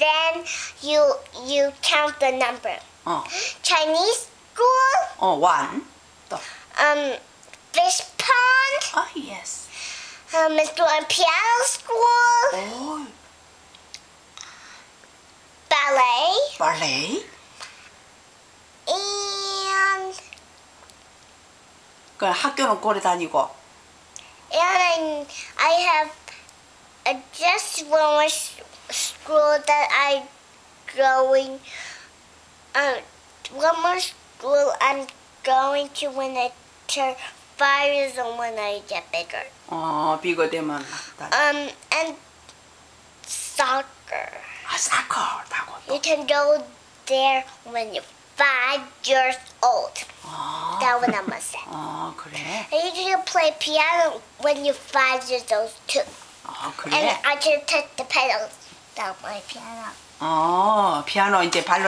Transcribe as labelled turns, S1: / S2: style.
S1: then you count the number. Chinese school.
S2: One. 또.
S1: Fish pond.
S2: Yes.
S1: Mr. Piano school. Ballet.
S2: Ballet.
S1: And
S2: 그 학교는 오래 다니고.
S1: And I have just one more school that I'm going. One more school I'm going to when I turn 5 years old when I get bigger.
S2: 비거 되면.
S1: And soccer.
S2: soccer 타고.
S1: You can go there when you're 5 years old. That's what I must say.
S2: 그래.
S1: And you can play piano when you're 5 years old too.
S2: 그래.
S1: And I can touch the pedals on my piano.
S2: 피아노 이제 발로